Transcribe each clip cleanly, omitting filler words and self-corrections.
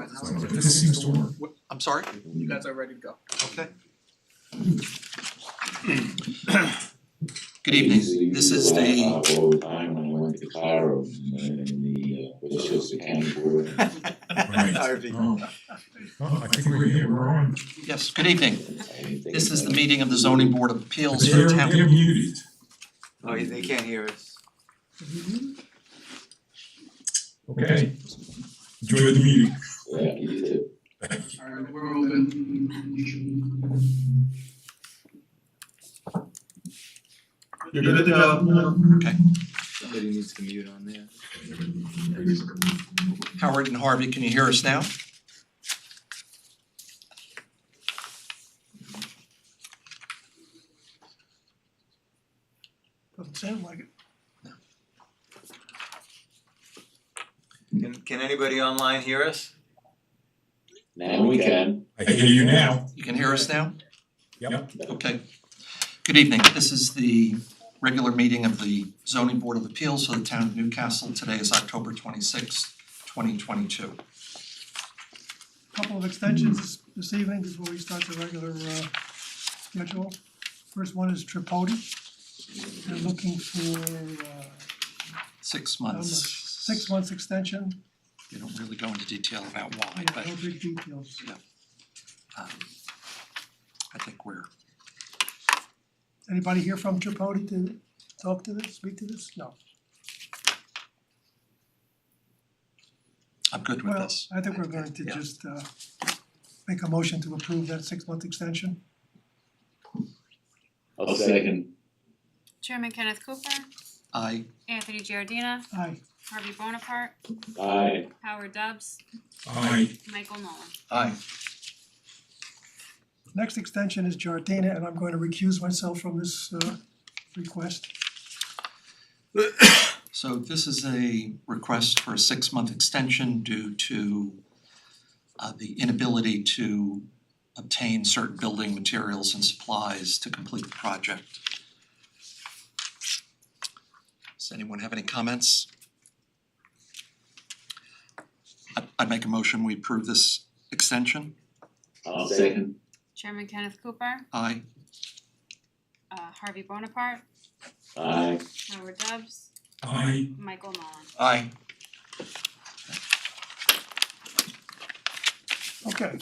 This seems to work. I'm sorry? You guys are ready to go. Okay. Good evening. This is the All the time when I went to Claro in the Westchester County Board. Right. Oh, I think we're here, we're on. yes. Good evening. This is the meeting of the Zoning Board of Appeals for They're the town. muted. Oh, they can't hear us. Okay. Enjoy the meeting. Yeah, you too. Alright, we're open. You're good to go. Okay. Somebody needs to mute on there. Howard and Harvey, can you hear us now? Doesn't sound like it. Can anybody online hear us? Now we can. I hear you now. You can hear us now? Yep. Okay. Good evening. This is the regular meeting of the Zoning Board of Appeals for the town of Newcastle. Today is October 26th, 2022. Couple of extensions this evening before we start the regular schedule. First one is Tripodi. They're looking for 6 a months. 6 months extension. They don't really go into detail about why, Yeah, but no big details. I think we're Anybody here from Tripodi to talk to this, speak to this? No. I'm good with Well, this. I think we're going to Yeah. just make a motion to approve that 6 month extension. I'll second. Chairman Kenneth Cooper, Anthony Giardina, Aye. Harvey Bonaparte, Aye. Howard Dubs, Aye. Michael Nolan. Aye. Next extension is Giardina, and I'm going to recuse myself from this request. So this is a request for a 6-month extension due to the inability to obtain certain building materials and supplies to complete the project. Does anyone have any comments? I'd make a motion, we approve this extension. I'll second. Chairman Kenneth Cooper, Aye. Harvey Bonaparte, Aye. Howard Dubs, Aye. Michael Nolan. Aye. Okay.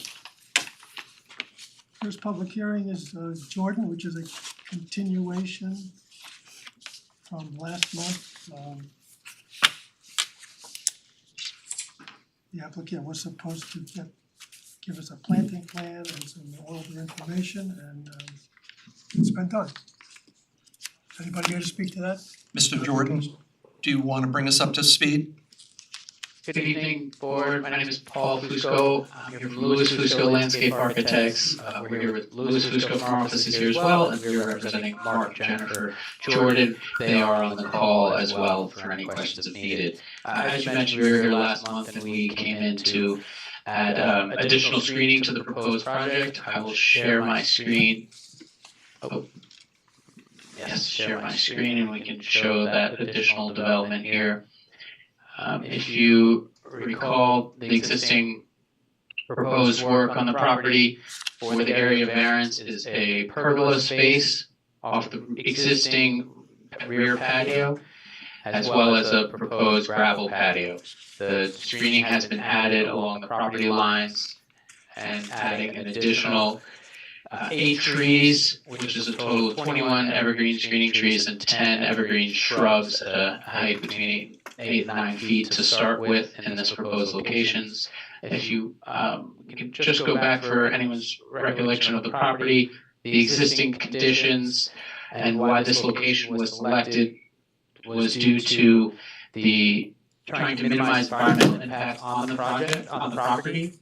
First public hearing is Jordan, which is a continuation from last month. The applicant was supposed to give us a planting plan and some other information, and it's been done. Anybody here to speak to that? Mr. Jordan, do you want to bring us up to speed? Good evening, board. My name is Paul Fusco. I'm here from Louis Fusco Landscape Architects. We're here with Louis Fusco from our office is here as well, and we're representing Mark, Jennifer, Jordan. They are on the call as well for any questions if needed. As you mentioned, we were here last month and we came in to add additional screening to the proposed project. I will share my screen. Yes, share my screen and we can show that additional development here. If you recall, the existing proposed work on the property for the area variance is a pergola space off the existing rear patio, as well as a proposed gravel patio. The screening has been added along the property lines and adding an additional 8 trees, which is a total of 21 evergreen screening trees and 10 evergreen shrubs at a height between 8 and 9 feet to start with in this proposed locations. If you can just go back for anyone's recollection of the property, the existing conditions, and why this location was selected was due to the trying to minimize environmental impact on the project, on the property.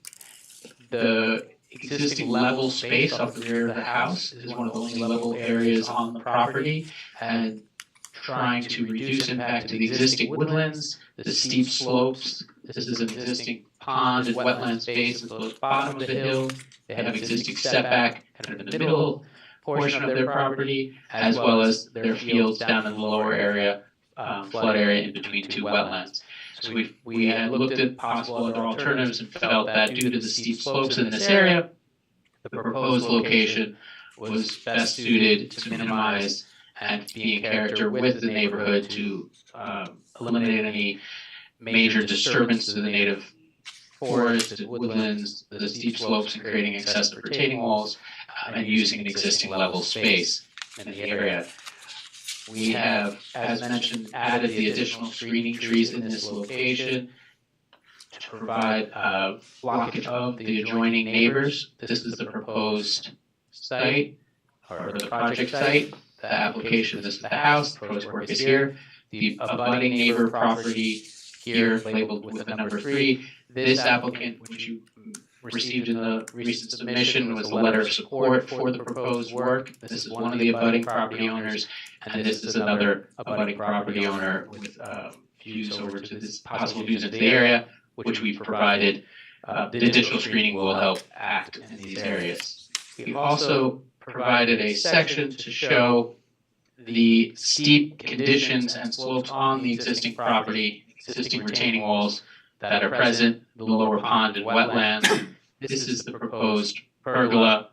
The existing level space off the rear of the house is one of the only level areas on the property, and trying to reduce impact to the existing woodlands, the steep slopes. This is an existing pond and wetland space at the bottom of the hill. They have existing setback kind of in the middle portion of their property, as well as their fields down in the lower area, flood area in between 2 wetlands. So we had looked at possible other alternatives and felt that due to the steep slopes in this area, the proposed location was best suited to minimize and be in character with the neighborhood to eliminate any major disturbance to the native forest, woodlands, the steep slopes, and creating excessive retaining walls, and using an existing level space in the area. We have, as mentioned, added the additional screening trees in this location to provide blockage of the adjoining neighbors. This is the proposed site, or the project site. The application, this is the house, the proposed work is here. The abutting neighbor property here labeled with the number 3. This applicant, which you received in the recent submission, was a letter of support for the proposed work. This is one of the abutting property owners, and this is another abutting property owner with views over to this possible views into the area, which we've provided. The additional screening will help act in these areas. We've also provided a section to show the steep conditions and slopes on the existing property, existing retaining walls that are present, the lower pond and wetlands. This is the proposed pergola.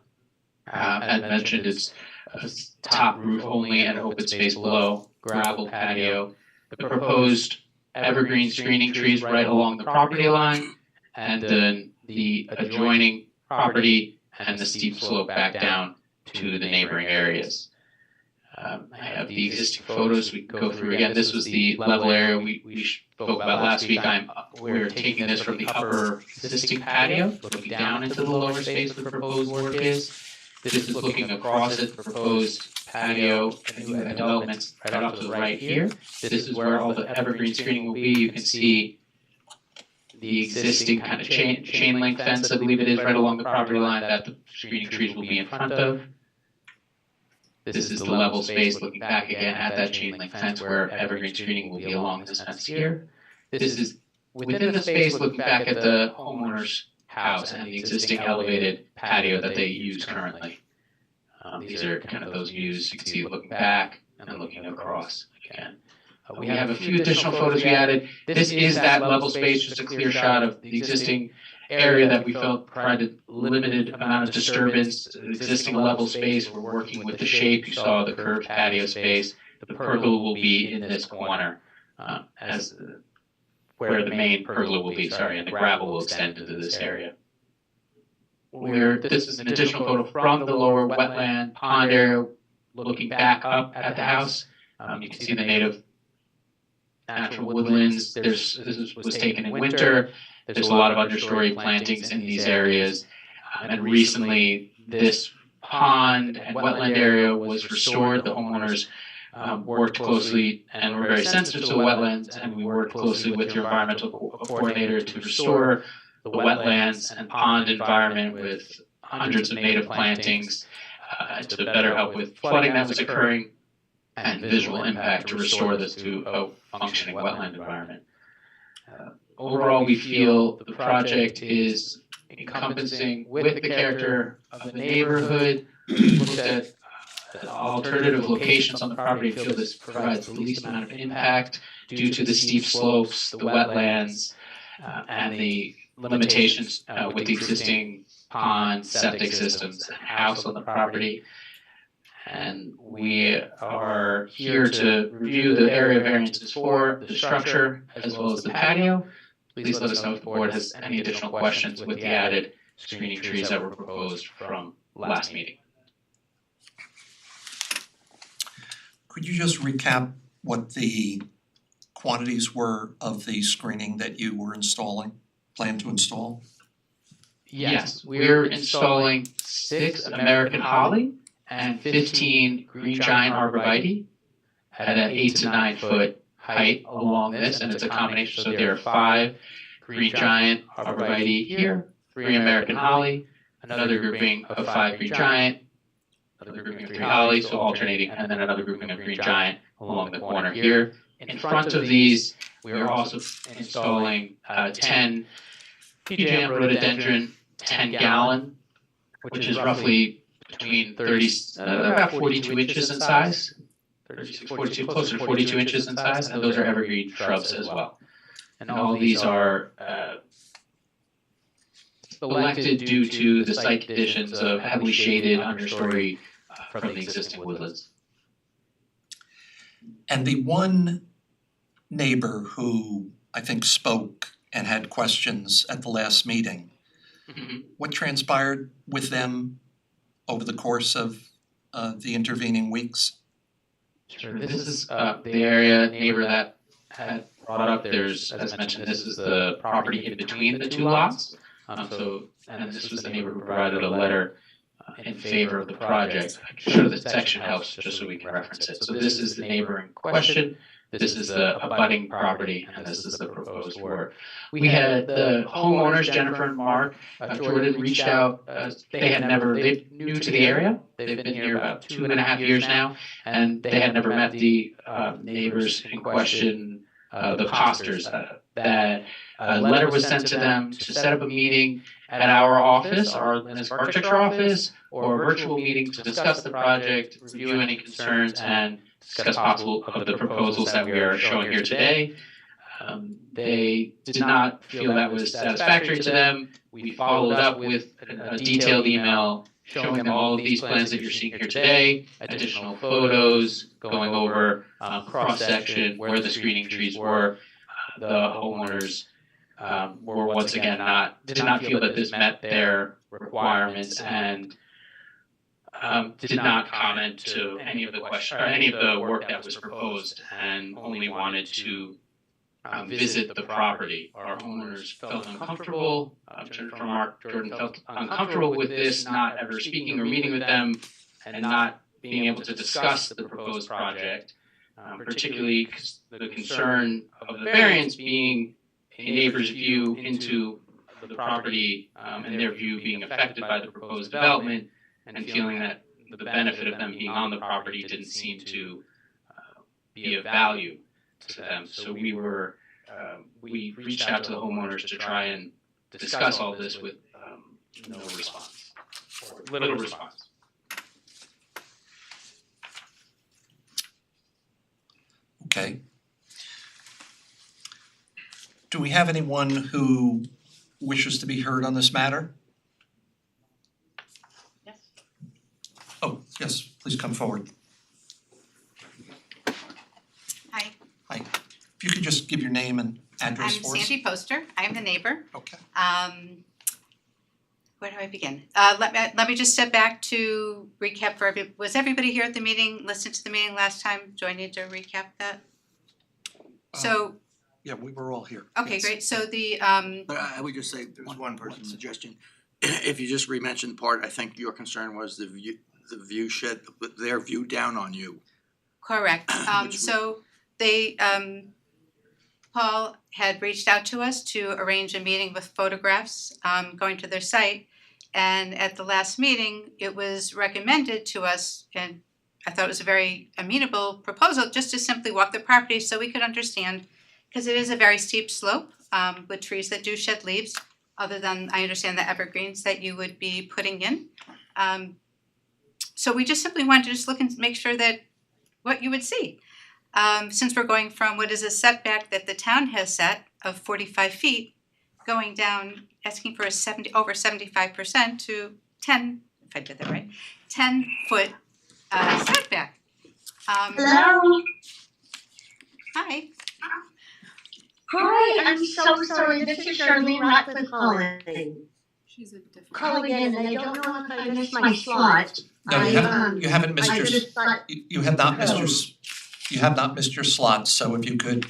As mentioned, it's a top roof only and open space below, gravel patio. The proposed evergreen screening trees right along the property line, and then the adjoining property and the steep slope back down to the neighboring areas. I have the existing photos we can go through again. This was the level area we spoke about last week. We're taking this from the upper existing patio, looking down into the lower space where the proposed work is. This is looking across at the proposed patio and new developments right off to the right here. This is where all the evergreen screening will be. You can see the existing kind of chain link fence, I believe it is, right along the property line that the screening trees will be in front of. This is the level space looking back again at that chain link fence where evergreen screening will be along this fence here. This is within the space looking back at the homeowner's house and the existing elevated patio that they use currently. These are kind of those views you can see looking back and then looking across again. We have a few additional photos we added. This is that level space, just a clear shot of the existing area that we felt provided limited amount of disturbance, the existing level space. We're working with the shape. You saw the curved patio space. The pergola will be in this corner, where the main pergola will be, and the gravel will extend into this area. This is an additional photo from the lower wetland pond area, looking back up at the house. You can see the native natural woodlands. This was taken in winter. There's a lot of understory plantings in these areas. And recently, this pond and wetland area was restored. The homeowners worked closely and were very sensitive to the wetlands, and we worked closely with your environmental coordinator to restore the wetlands and pond environment with hundreds of native plantings to better help with flooding that was occurring and visual impact to restore this to a functioning wetland environment. Overall, we feel the project is encompassing with the character of the neighborhood. We looked at alternative locations on the property. We feel this provides the least amount of impact due to the steep slopes, the wetlands, and the limitations with the existing pond, septic systems, and house on the property. And we are here to review the area variances for the structure as well as the patio. Please let us know if the board has any additional questions with the added screening trees that were proposed from last meeting. Could you just recap what the quantities were of the screening that you were plan to install? Yes, we're installing 6 American holly and 15 green giant arborvitae at an 8 to 9 foot height along this, and it's a combination. So there are 5 green giant arborvitae here, 3 American holly, another grouping of 5 green giant, another grouping of 3 holly, so alternating, and then another grouping of green giant along the corner here. In front of these, we are also installing 10 PJM rhododendron 10-gallon, which is roughly between about 42 inches in size, 36, 42, closer to 42 inches in size, and those are evergreen shrubs as well. and all these are selected due to the site conditions of heavily shaded understory from the existing woodlands. And the one neighbor who I think spoke and had questions at the last meeting, what transpired with them over the course of the intervening weeks? Sure, this is the area neighbor that had brought up, there's, as mentioned, this is the property in between the two lots. And this was the neighbor who provided a letter in favor of the project. I'm sure the section helps just so we can reference it. So this is the neighbor in question, this is the abutting property, and this is the proposed work. We had the homeowners, Jennifer and Mark, Jordan, reached out. They're new to the area. They've been here about 2.5 years now, and they had never met the neighbors in question, the Posters. That a letter was sent to them to set up a meeting at our office, our architecture office, or a virtual meeting to discuss the project, review any concerns, and discuss possible of the proposals that we are showing here today. They did not feel that was satisfactory to them. We followed up with a detailed email showing them all of these plans that you're seeing here today, additional photos, going over cross-section, where the screening trees were. The homeowners were once again did not feel that this met their requirements and did not comment to any of the work that was proposed, and only wanted to visit the property. Our homeowners felt uncomfortable. Jennifer, Mark, Jordan felt uncomfortable with this, not ever speaking or meeting with them, and not being able to discuss the proposed project. Particularly because the concern of the variance being a neighbor's view into the property and their view being affected by the proposed development, and feeling that the benefit of them being on the property didn't seem to be of value to them. So we reached out to the homeowners to try and discuss all this with no response, or little response. Okay. Do we have anyone who wishes to be heard on this matter? Yes. Oh, yes, please come forward. Hi, Hi. If you could just give your name and address I'm for us. Sandy Poster. I'm the neighbor. Okay. Where do I begin? Let me just step back to recap for everybody. Was everybody here at the meeting, listened to the meeting last time? Do I need to recap that? So, Yeah, we were all here. okay, Yes. great. So the, But I would just say, there's one person suggestion, if you just re-mention the part, I think your concern was the view shed, their view down on you. correct. Which So they, Paul had reached out to us to arrange a meeting with photographs, going to their site. And at the last meeting, it was recommended to us, and I thought it was a very amenable proposal, just to simply walk the property so we could understand, because it is a very steep slope, with trees that do shed leaves, other than, I understand, the evergreens that you would be putting in. So we just simply wanted to just look and make sure that what you would see. Since we're going from what is a setback that the town has set of 45 feet, going down, asking for a over 75% to 10, if I did that right, 10-foot setback. Hello. Hi. Hi, I'm so sorry. This is Charlene Ratcliffe calling. She's a different. Calling in, and I don't know if I missed my slot. No, you haven't missed I your, just thought, you have not missed your, you have not missed your slot, so if you could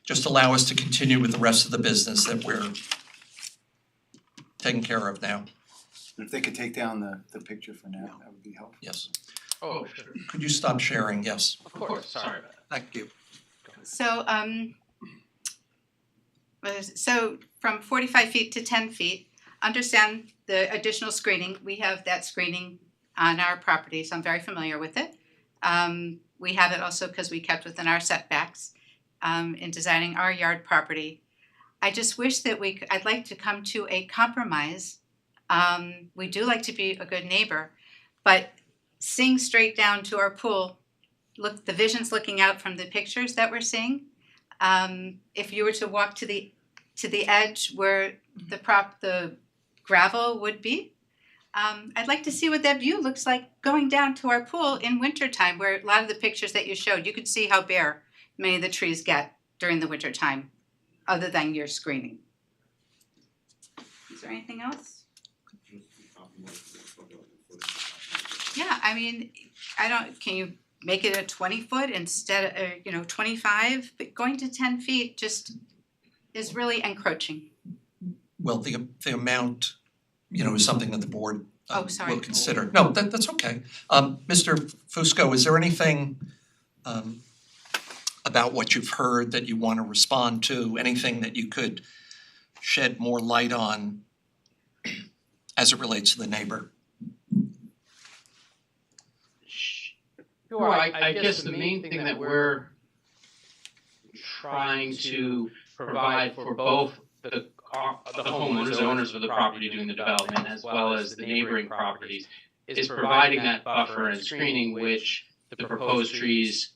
just allow us to continue with the rest of the business that we're taking care of now. If they could take down the picture for now, that would be helpful. Yes. Oh, sure. Could you stop sharing? Yes. Of course, sorry about that. Thank you. So so from 45 feet to 10 feet, understand the additional screening. We have that screening on our property, so I'm very familiar with it. We have it also because we kept within our setbacks in designing our yard property. I just wish that I'd like to come to a compromise. We do like to be a good neighbor, but seeing straight down to our pool, look, the vision's looking out from the pictures that we're seeing. If you were to walk to the edge where the gravel would be, I'd like to see what that view looks like going down to our pool in wintertime, where a lot of the pictures that you showed, you could see how bare many of the trees get during the wintertime, other than your screening. Is there anything else? Yeah, I mean, can you make it a 20-foot instead of, 25? But going to 10 feet just is really encroaching. Well, the amount, is something that the board Oh, sorry. will consider. No, that's okay. Mr. Fusco, is there anything about what you've heard that you want to respond to? Anything that you could shed more light on as it relates to the neighbor? Sure, I guess the main thing that we're trying to provide for both the homeowners, owners of the property doing the development, as well as the neighboring properties, is providing that buffer and screening which the proposed trees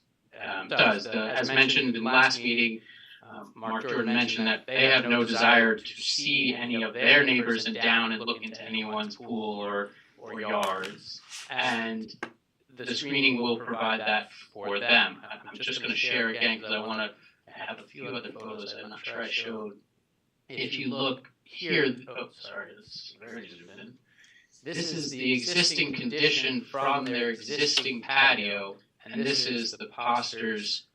does. As mentioned in the last meeting, Mark Jordan mentioned that they have no desire to see any of their neighbors and down and look into anyone's pool or yards. And the screening will provide that for them. I'm just going to share again because I want to have a few other photos I'm not sure I showed. If you look here, this is very zoomed in. This is the existing condition from their existing patio, and this is the Poster's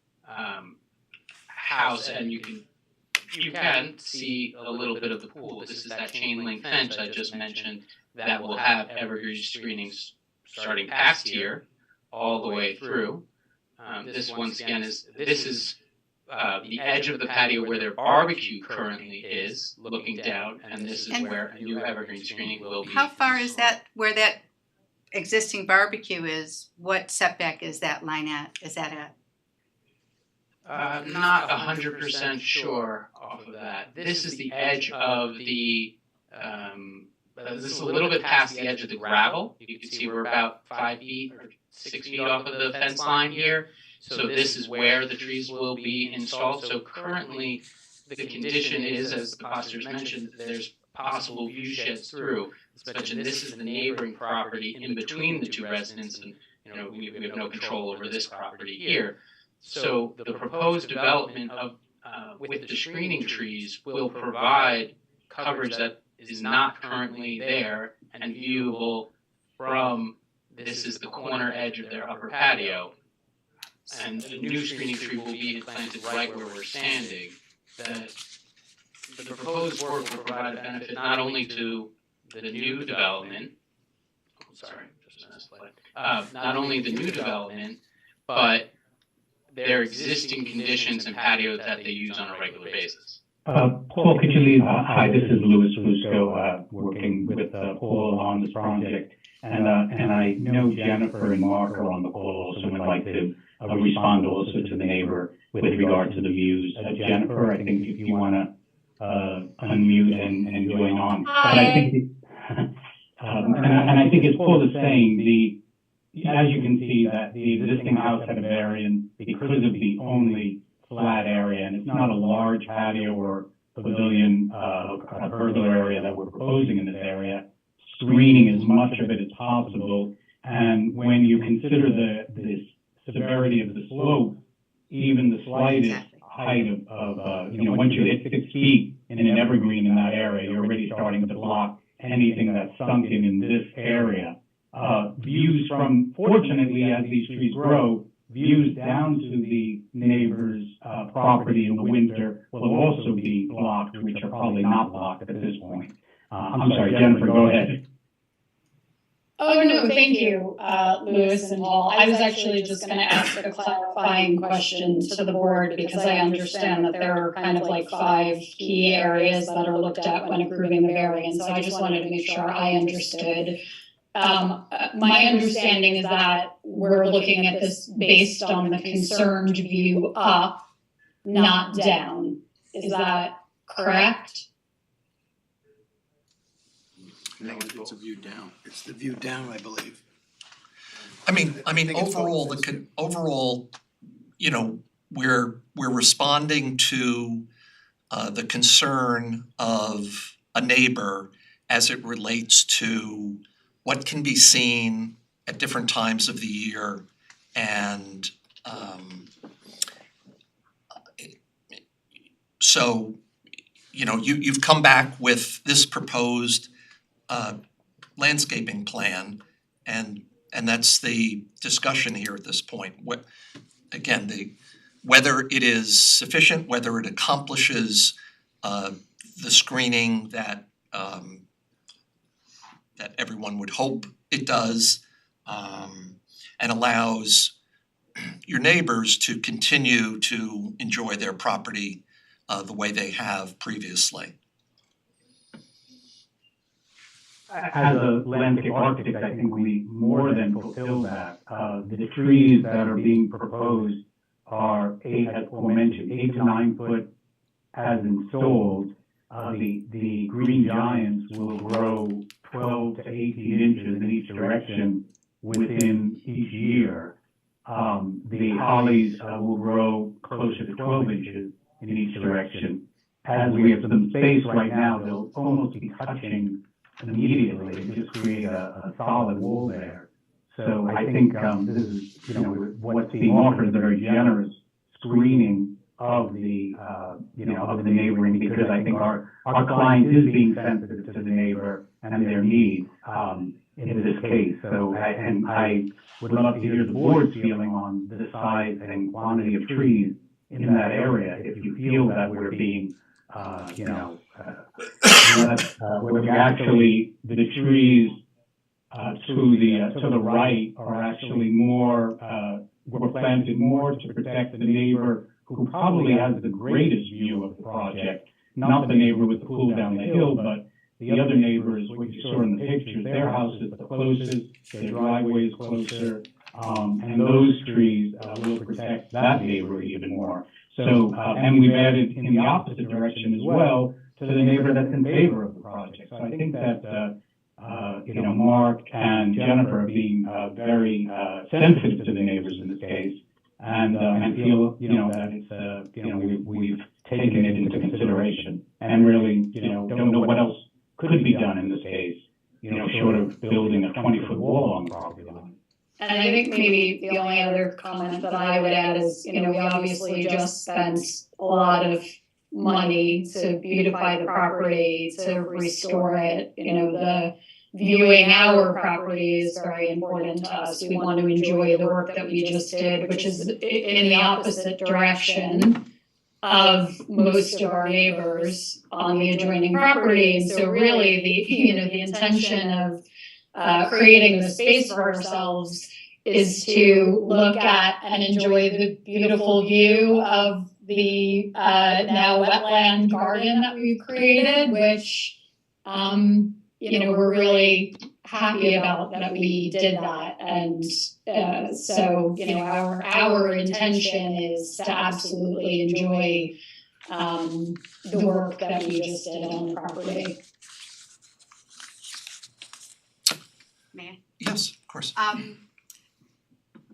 house, and you can see a little bit of the pool. This is that chain link fence I just mentioned that will have evergreen screenings starting past here all the way through. This once again is the edge of the patio where their barbecue currently is, looking down, and this is where a new evergreen screening will be. How far is that, where that existing barbecue is? What setback is that line at? Is that at? Not 100% sure off of that. This is the edge of the, this is a little bit past the edge of the gravel. You can see we're about 5 feet or 6 feet off of the fence line here. So this is where the trees will be installed. So currently, the condition is, as the Posters mentioned, there's possible view sheds through. As mentioned, this is the neighboring property in between the two residences, and we have no control over this property here. So the proposed development of with the screening trees will provide coverage that is not currently there and viewable from, this is the corner edge of their upper patio. And the new screening tree will be planted right where we're standing. That the proposed work will provide a benefit not only to the new development, not only the new development, but their existing conditions and patio that they use on a regular basis. Paul, could you leave? Hi, this is Louis Fusco, working with Paul on this project. And I know Jennifer and Mark are on the call, so would like to respond also to the neighbor with regard to the views. Jennifer, I think if you want to unmute and join on. Hi. But I think, and I think as Paul is saying, as you can see that the existing house had a variance because of the only flat area, and it's not a large patio or pavilion, a pergola area that we're proposing in this area. Screening as much of it as possible, and when you consider the severity of the slope, even the slightest height of once you hit 6 feet in an evergreen in that area, you're already starting to block anything that's sunken in this area. Views from, fortunately, as these trees grow, views down to the neighbor's property in the winter will also be blocked, which are probably not blocked at this point. I'm sorry, Jennifer, go ahead. Oh, no, thank you, Louis and Paul. I was actually just going to ask a clarifying question to the board because I understand that there are kind of like 5 key areas that are looked at when approving the variance. So I just wanted to make sure I understood. My understanding is that we're looking at this based on the concerned view up, not down. Is that correct? No, it's a view down. It's the view down, I believe. I mean, overall, overall, we're responding to the concern of a neighbor as it relates to what can be seen at different times of the year and so, you know, you've come back with this proposed landscaping plan and that's the discussion here at this point. What, again, whether it is sufficient, whether it accomplishes the screening that that everyone would hope it does, and allows your neighbors to continue to enjoy their property the way they have previously. As a landscape architect, I think we more than fulfill that. The trees that are being proposed are 8 to 9 foot as installed. The green giants will grow 12 to 18 inches in each direction within each year. The hollies will grow closer to 12 inches in each direction. As we have some space right now, they'll almost be touching immediately and just create a solid wall there. So I think this is, you know, what's being offered is a very generous screening of the, you know, of the neighboring, because I think our client is being sensitive to the neighbor and their needs in this case. So, and I would love to hear the board's feeling on the size and quantity of trees in that area. If you feel that we're being, you know, we're actually, the trees to the right are actually more, were planted more to protect the neighbor who probably has the greatest view of the project, not the neighbor with the pool down the hill, but the other neighbors, what you saw in the pictures, their house is the closest, their driveway is closer, and those trees will protect that neighbor even more. So, and we've added in the opposite direction as well to the neighbor that's in favor of the project. So I think that, you know, Mark and Jennifer are being very sensitive to the neighbors in this case, and feel, you know, that it's, you know, we've taken it into consideration and really, you know, don't know what else could be done in this case, you know, short of building a 20-foot wall on the property line. And I think maybe the only other comment that I would add is, you know, we obviously just spent a lot of money to beautify the property, to restore it. You know, the viewing our property is very important to us. We want to enjoy the work that we just did, which is in the opposite direction of most of our neighbors on the adjoining property. And so really the intention of creating the space for ourselves is to look at and enjoy the beautiful view of the now wetland garden that we've created, which you know, we're really happy about that we did that. And so, you know, our intention is to absolutely enjoy the work that we just did on the property. May I? Yes, of course.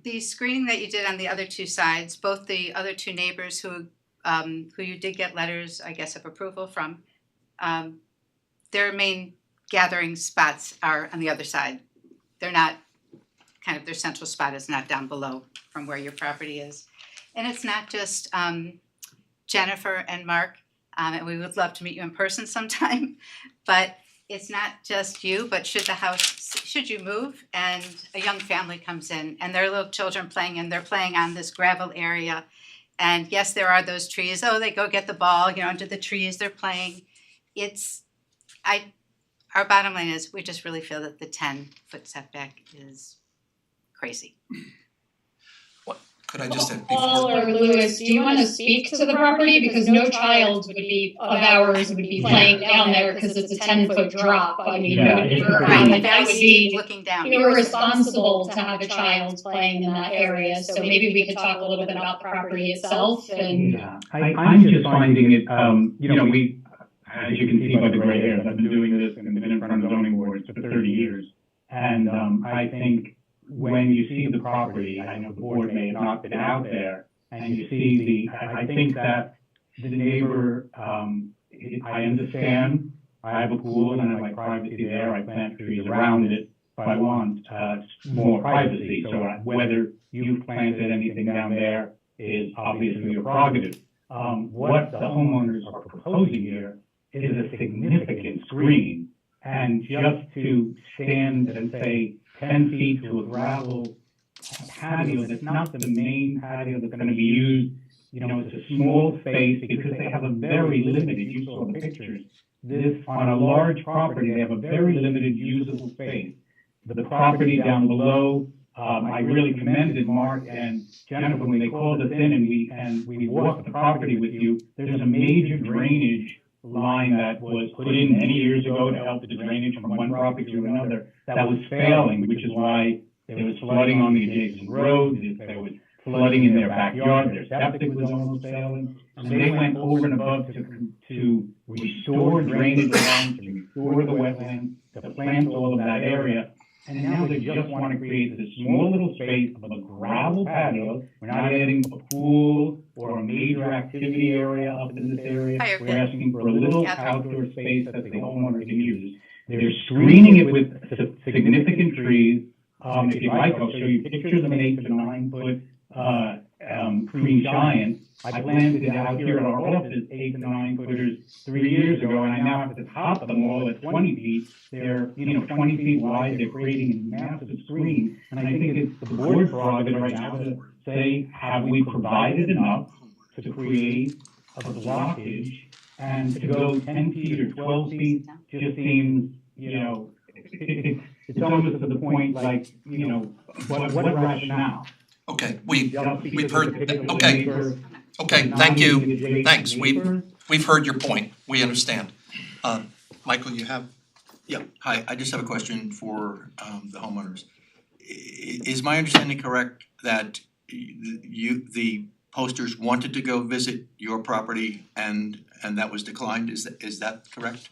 The screening that you did on the other two sides, both the other two neighbors who you did get letters, I guess, of approval from, their main gathering spots are on the other side. They're not, kind of their central spot is not down below from where your property is. And it's not just Jennifer and Mark, and we would love to meet you in person sometime, but it's not just you, but should you move and a young family comes in and their little children playing and they're playing on this gravel area. And yes, there are those trees. Oh, they go get the ball, you know, under the trees, they're playing. Our bottom line is we just really feel that the 10-foot setback is crazy. Could I just add Paul before? or Louis, do you want to speak to the property? Because no child would be of ours would be playing down there because it's a 10-foot drop. I mean, Yeah, that would be looking down. irresponsible to have a child playing in that area. So maybe we could talk a little bit about the property itself and. Yeah, I'm just finding it, you know, we, as you can see by the gray hairs, I've been doing this and been in front of zoning boards for 30 years. And I think when you see the property, I know the board may have not been out there, and you see I think that the neighbor, I understand, I have a pool and I like privacy there, I plant trees around it, but I want, more privacy, so whether you've planted anything down there is obviously your prerogative. What the homeowners are proposing here is a significant screen, and just to stand and say 10 feet to a gravel patio that's not the main patio that's gonna be used, you know, it's a small space because they have a very limited, you saw the pictures. This, on a large property, they have a very limited usable space. The property down below, I really commended Mark and Jennifer when they called us in and we walked the property with you. There's a major drainage line that was put in many years ago to help the drainage from one property to another that was failing, which is why there was flooding on the adjacent road, there was flooding in their backyard, their septic was almost failing. And they went over and above to restore drainage lines, to restore the wetlands, to plant all of that area. And now they just want to create this small little space of a gravel patio. We're not adding a pool or a major activity area up in this area. We're asking for a little outdoor space that the homeowner can use. They're screening it with significant trees. If you like, I'll show you pictures of an 8 to 9 foot green giant. I planted it out here in our office, 8 to 9 footers 3 years ago, and I now have to top them all at 20 feet. They're, 20 feet wide, they're creating a massive screen. And I think it's the board's prerogative right now to say, have we provided enough to create a blockage? And to go 10 feet or 12 feet just seems, it's almost to the point like, what rationale? Okay, we've heard, okay, thank you, thanks, we've heard your point, we understand. Michael, you have? Yeah, hi, I just have a question for the homeowners. Is my understanding correct that the posters wanted to go visit your property and that was declined, is that correct?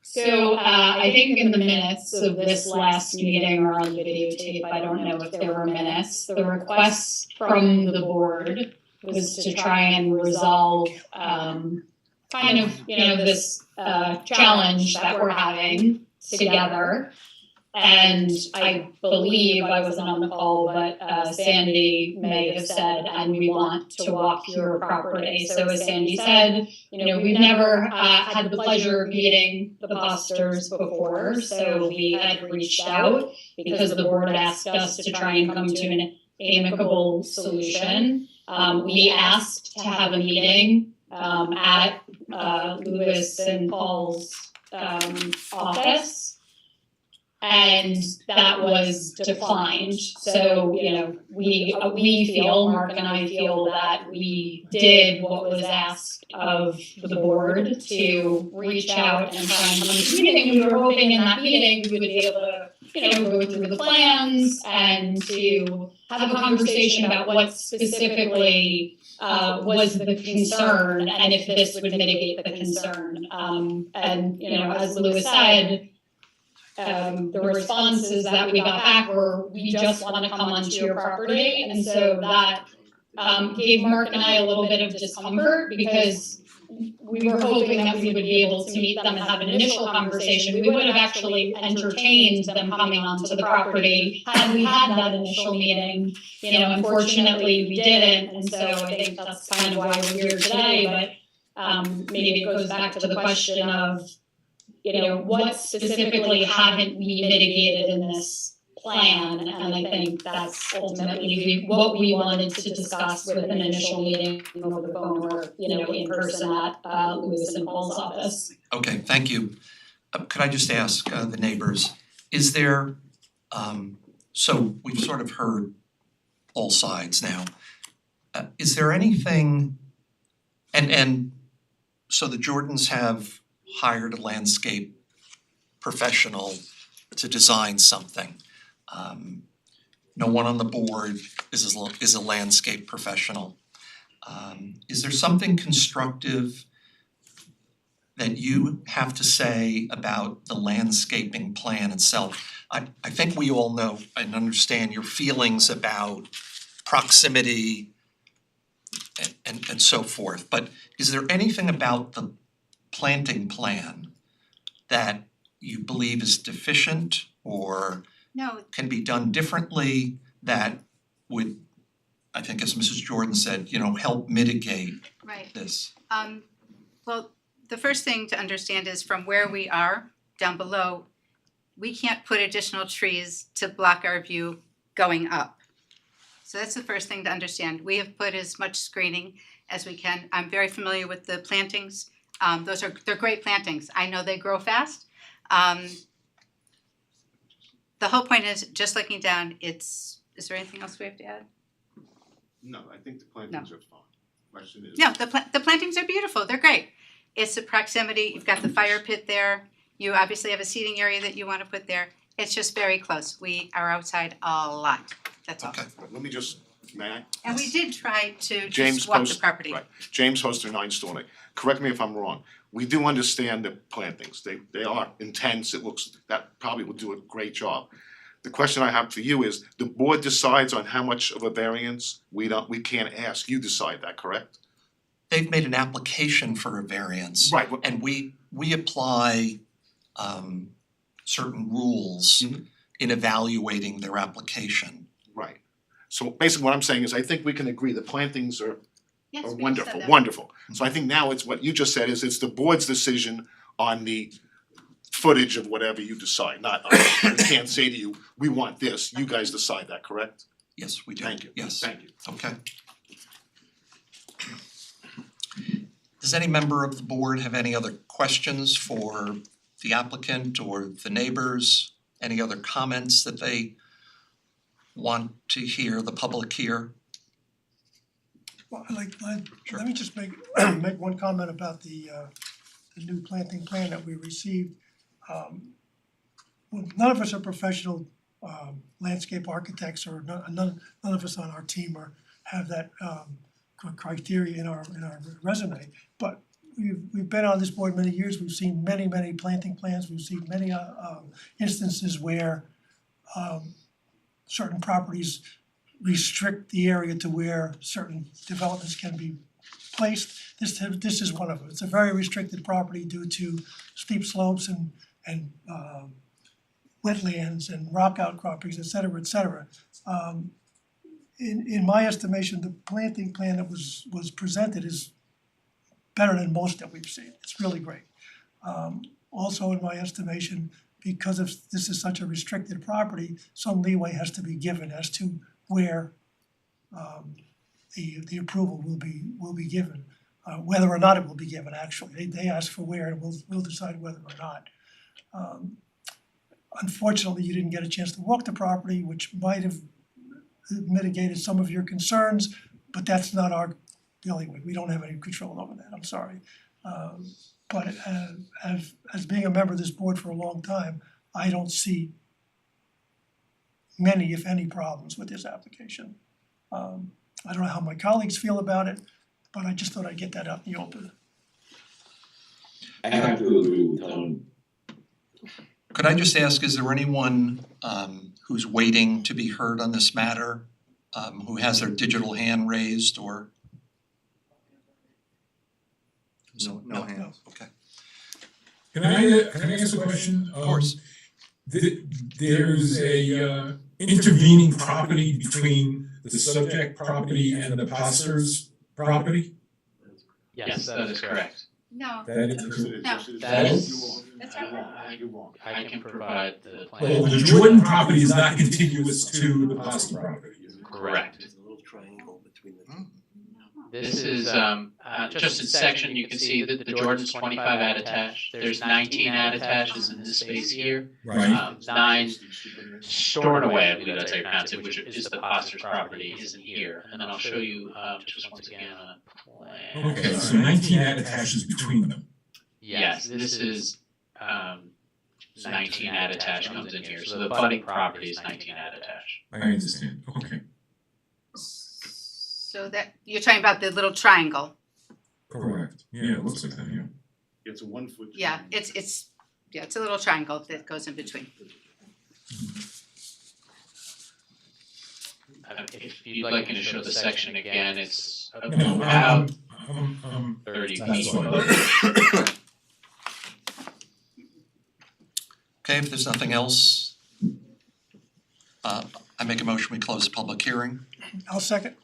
So I think in the minutes of this last meeting or on the videotape, I don't know if there were minutes, the request from the board was to try and resolve kind of, this challenge that we're having together. And I believe, I wasn't on the call, but Sandy may have said, and we want to walk your property. So as Sandy said, we've never had the pleasure of meeting the Posters before. So we had reached out because the board asked us to try and come to an amicable solution. We asked to have a meeting at Lewis and Paul's office. And that was declined. So, we feel, Mark and I feel that we did what was asked of the board to reach out and try and come to a meeting. We were hoping in that meeting we would be able to, go through the plans and to have a conversation about what specifically was the concern and if this would mitigate the concern. As Lewis said, the responses that we got back were, we just want to come onto your property, and so that gave Mark and I a little bit of discomfort because we were hoping that we would be able to meet them and have an initial conversation. We would have actually entertained them coming onto the property had we had that initial meeting. Unfortunately we didn't, and so I think that's kind of why we're here today, but maybe it goes back to the question of what specifically haven't we mitigated in this plan? And I think that's ultimately what we wanted to discuss with an initial meeting over the phone or, in person at Lewis and Paul's office. Okay, thank you. Could I just ask the neighbors, is there, so we've sort of heard all sides now. Is there anything, and so the Jordans have hired a landscape professional to design something. No one on the board is a landscape professional. Is there something constructive that you have to say about the landscaping plan itself? I think we all know and understand your feelings about proximity and so forth, but is there anything about the planting plan that you believe is deficient or No, can be done differently that would, I think as Mrs. Jordan said, help mitigate right. this? Well, the first thing to understand is from where we are down below, we can't put additional trees to block our view going up. So that's the first thing to understand. We have put as much screening as we can. I'm very familiar with the plantings. They're great plantings. I know they grow fast. The whole point is just looking down, is there anything else we have to add? No, I think the plantings are fine. Question is. No, the plantings are beautiful, they're great. It's the proximity, you've got the fire pit there, you obviously have a seating area that you wanna put there. It's just very close, we are outside a lot, that's all. Okay. Let me just, may I? And we did try to James just walk the Post- property. Right, James Hoster, 9 Stony. Correct me if I'm wrong. We do understand the plantings. They are intense. It looks, that probably will do a great job. The question I have for you is, the board decides on how much of a variance? We can't ask. You decide that, correct? They've made an application for a variance. Right. And we apply certain rules in evaluating their application. Right. So basically what I'm saying is I think we can agree the plantings are Yes, are we just wonderful, said that. wonderful. So I think now it's what you just said is it's the board's decision on the footage of whatever you decide, not us. We can't say to you, we want this, you guys decide that, correct? Yes, we do. Thank you. Yes. Thank you. Okay. Does any member of the board have any other questions for the applicant or the neighbors? Any other comments that they want to hear, the public hear? Well, Sure. let me just make one comment about the new planting plan that we received. Well, none of us are professional landscape architects, or none of us on our team have that criteria in our resume. But we've been on this board many years. We've seen many planting plans. We've seen many instances where certain properties restrict the area to where certain developments can be placed. This is one of them. It's a very restricted property due to steep slopes and wetlands and rock outcroppings, et cetera. In my estimation, the planting plan that was presented is better than most that we've seen. It's really great. Also, in my estimation, because this is such a restricted property, some leeway has to be given as to where the approval will be given, whether or not it will be given. Actually, they ask for where, and we'll decide whether or not. Unfortunately, you didn't get a chance to walk the property, which might have mitigated some of your concerns, but that's not our dealing with. We don't have any control over that. I'm sorry. But as being a member of this board for a long time, I don't see many, if any, problems with this application. I don't know how my colleagues feel about it, but I just thought I'd get that out in the open. I have to agree with Tom. Could I just ask, is there anyone who's waiting to be heard on this matter, who has their digital hand raised or? No hands. Okay. Can I ask a question? Of course. There's a intervening property between the subject property and the pastor's property? Yes, that is correct. No, That is Yes, it is. No. Yes, it is. That is- that's all right. You're wrong. I can provide the Well, plan. the Jordan property is not contiguous to the pastor property. Correct. There's a little triangle between the Hmm. This is just in section, you can see that the Jordan's 25 add attached. There's 19 add attaches in this space here. Right. 9 stored away, I believe that's how you pronounce it, which is the pastor's property, isn't here. And then I'll show you just once again on a plan. Okay, so 19 attaches between them. Yes, this is 19 add attached comes in here. So the budding property is 19 add attached. I understand, okay, So that, you're talking about the little triangle. correct. Yeah, it looks like that, yeah. It's a 1 foot. Yeah, it's a little triangle that goes in between. If you'd like me to show the section again, it's about 30 That's feet. fine. Okay, if there's nothing else, I make a motion, we close the public hearing. I'll second.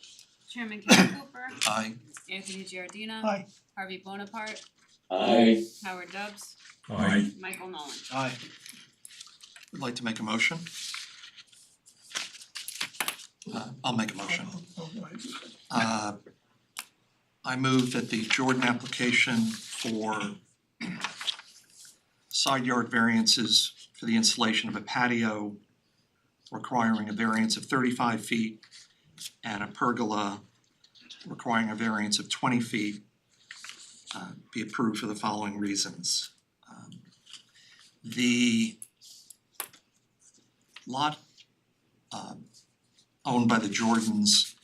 Chairman Kenneth Cooper, Aye. Anthony Giardina. Aye. Harvey Bonaparte, Aye. Howard Dubs, Aye. Michael Nolan. Aye. Would like to make a motion? I'll make a motion. I move that the Jordan application for side yard variances for the installation of a patio requiring a variance of 35 feet and a pergola requiring a variance of 20 feet be approved for the following reasons. The lot owned by the Jordans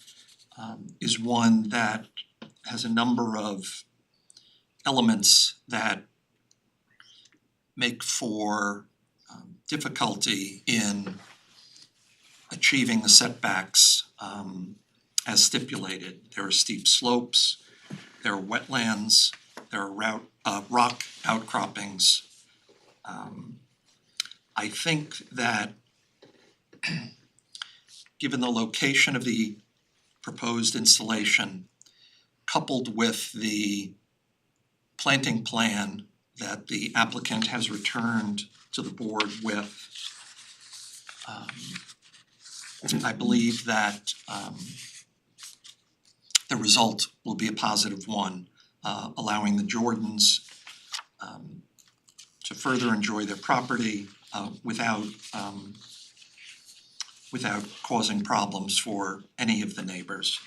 is one that has a number of elements that make for difficulty in achieving the setbacks as stipulated. There are steep slopes, there are wetlands, there are rock outcroppings. I think that given the location of the proposed installation, coupled with the planting plan that the applicant has returned to the board with, I believe that the result will be a positive one, allowing the Jordans to further enjoy their property without causing problems for any of the neighbors.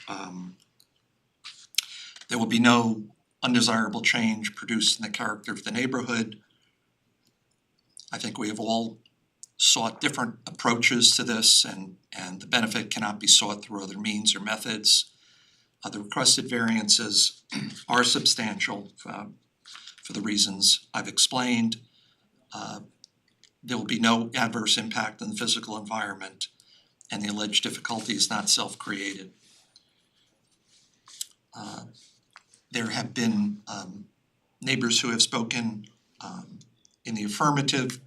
There will be no undesirable change produced in the character of the neighborhood. I think we have all sought different approaches to this and the benefit cannot be sought through other means or methods. The requested variances are substantial for the reasons I've explained. There will be no adverse impact on the physical environment and the alleged difficulty is not self-created. There have been neighbors who have spoken in the affirmative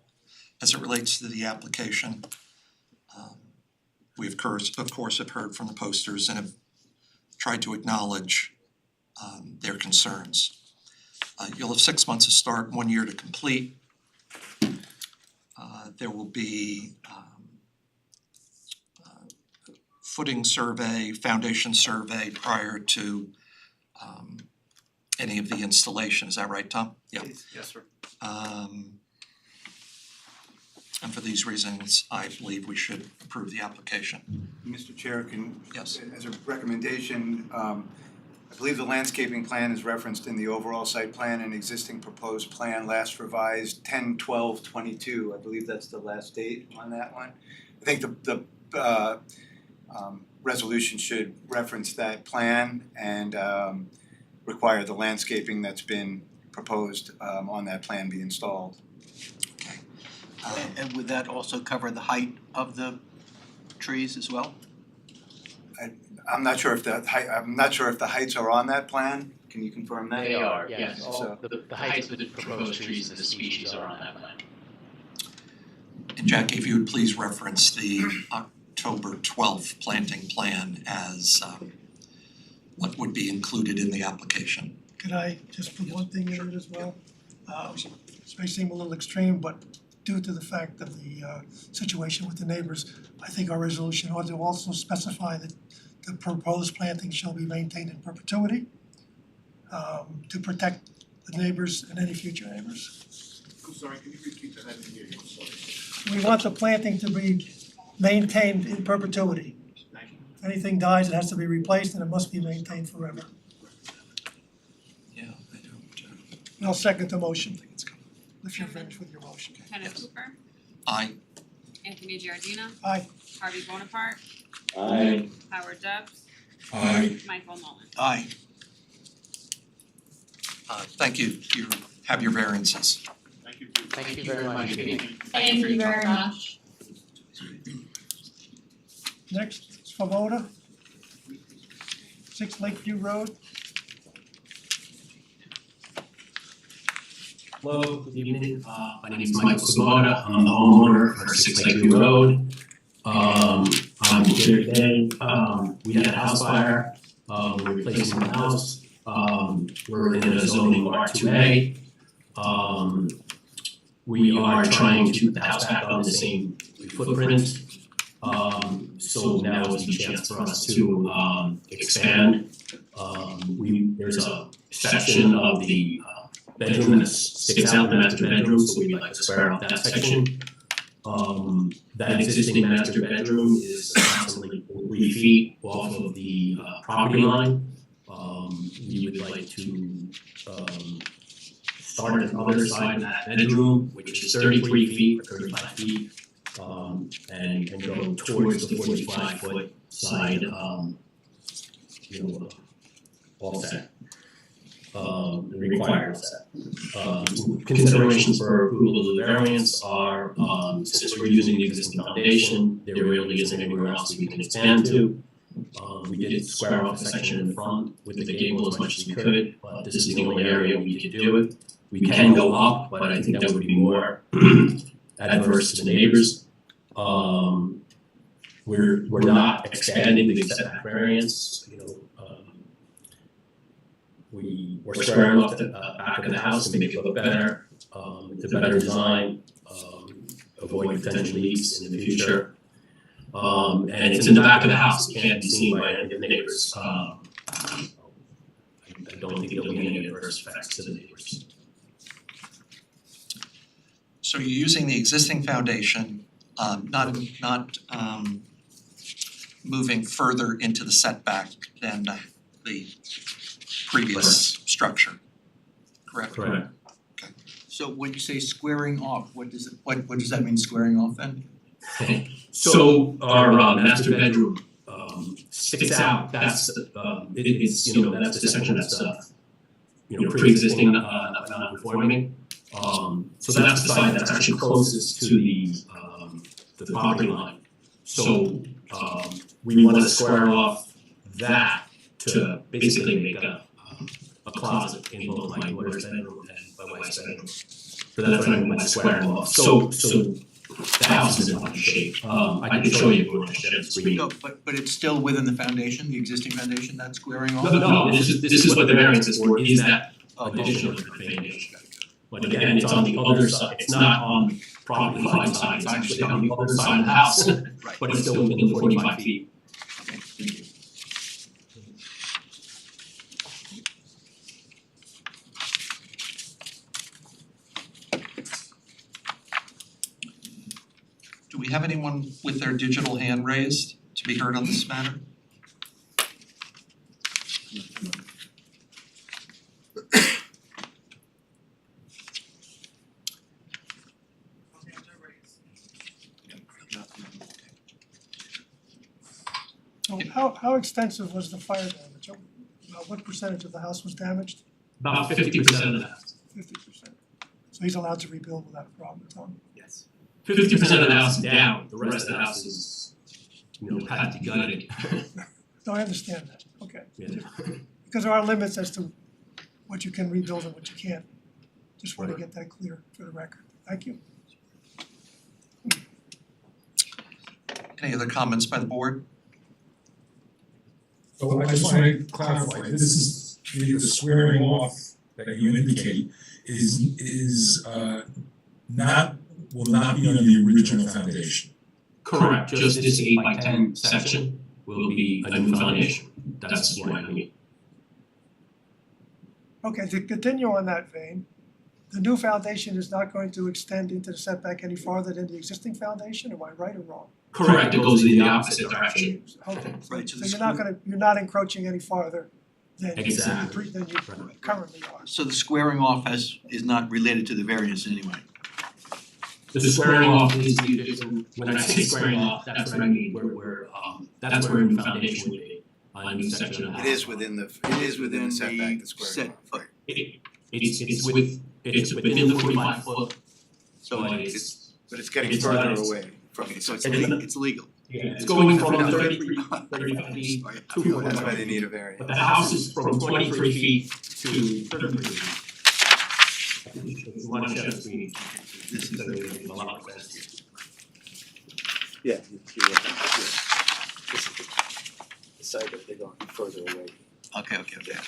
as it relates to the application. We of course have heard from the posters and have tried to acknowledge their concerns. You'll have 6 months to start, 1 year to complete. There will be footing survey, foundation survey prior to any of the installation, is that right, Tom? Yeah. Yes, sir. And for these reasons, I believe we should approve the application. Mr. Chair, Yes. as a recommendation, I believe the landscaping plan is referenced in the overall site plan and existing proposed plan last revised 10/12/22. I believe that's the last date on that one. I think the resolution should reference that plan and require the landscaping that's been proposed on that plan be installed. And would that also cover the height of the trees as well? I'm not sure if the heights are on that plan. Can you confirm that? They are, yes. So- The heights of the proposed trees and the species are on that plan. And Jackie, if you would please reference the October 12th planting plan as what would be included in the application. Could I just put one thing in it as well? This may seem a little extreme, but due to the fact of the situation with the neighbors, I think our resolution ought to also specify that the proposed planting shall be maintained in perpetuity to protect the neighbors and any future neighbors. I'm sorry, can you repeat that? I didn't hear you, I'm sorry. We want the planting to be maintained in perpetuity. If anything dies, it has to be replaced and it must be maintained forever. Yeah, I don't. And I'll second the motion. If you're finished with your motion. Kenneth Cooper, Aye. Anthony Giardina, Aye. Harvey Bonaparte, Aye. Howard Dubs, Aye. Michael Nolan. Aye. Thank you. You have your variances. Thank you. Thank you very much. Thank you very much. Next is Svoboda, 6 Lakeview Road. Hello, good evening. My name is Michael Svoboda. I'm the homeowner for 6 Lakeview Road. I'm here today. We had a house fire. We're replacing the house. We're in a zoning R2A. We are trying to put the house back on the same footprint. So now is the chance for us to expand. There's a section of the bedroom that sticks out in the master bedroom, so we'd like to square off that section. That existing master bedroom is approximately 3 feet off of the property line. We would like to start at the other side of that bedroom, which is 33 feet or 35 feet, and go towards the 45-foot side, offset. Required offset. Considerations for approval of the variance are, since we're using the existing foundation, there really isn't anywhere else we can expand to. We did square off a section in the front with the gable as much as we could, but this is the only area we could do it. We can go up, but I think that would be more adverse to the neighbors. We're not expanding the setback variance, we're squaring off the back of the house to make it look better. It's a better design, avoid potential leaks in the future. And it's in the back of the house, it can't be seen by any of the neighbors. I don't think there'll be any adverse effects to the neighbors. So you're using the existing foundation, not moving further into the setback than the previous structure, correct? Correct. So when you say squaring off, what does that mean, squaring off then? So our master bedroom sticks out. That's that's the section that's pre-existing, non-conforming. So that's the side that's actually closest to the property line. So we want to square off that to basically make a closet in both my daughter's bedroom and my wife's bedroom. So that's what I mean by squaring off. So the house is in one shape. I can show you if you want to share the screen. No, but it's still within the foundation, the existing foundation, that's squaring off? No, this is what the variance is for, is that additional foundation. But again, it's on the other side, it's not on the property line side, it's actually on the other side of the house, but it's still within the 45 feet. Okay, thank you. Do we have anyone with their digital hand raised to be heard on this matter? So how extensive was the fire damage? What percentage of the house was damaged? About 50% of the house. 50%. So he's allowed to rebuild without a problem, Tom? Yes. 50% of the house is down, the rest of the house is, had to be gutted. No, I understand that, okay. Yeah. Because there are limits as to what you can rebuild and what you can't. Just want to get that clear for the record. Thank you. Any other comments by the board? So I just want to clarify, this is the squaring off that you indicate is will not be on the original foundation. Correct, just this 8x10 section will be a new foundation, that's what I mean. Okay, to continue on that vein, the new foundation is not going to extend into the setback any farther than the existing foundation, am I right or wrong? Correct, it goes in the opposite direction. Okay, Right, so you're not encroaching any farther than Exactly. than you currently are. So the squaring off is not related to the variance in any way? The squaring off is when I say squaring off, that's what I mean, that's where a new foundation would be, a new section of the house. It is within the setback, the squaring off, right? It's within the 45 foot, so But it's getting further away from Okay, it. so it's legal. Yeah, it's going from 35 feet to 45. That's why they need a variance. But the house is from 23 feet to 33 feet. One chest we this is a lot of fence. Yeah, this is the side that they're going further away. Okay, got it.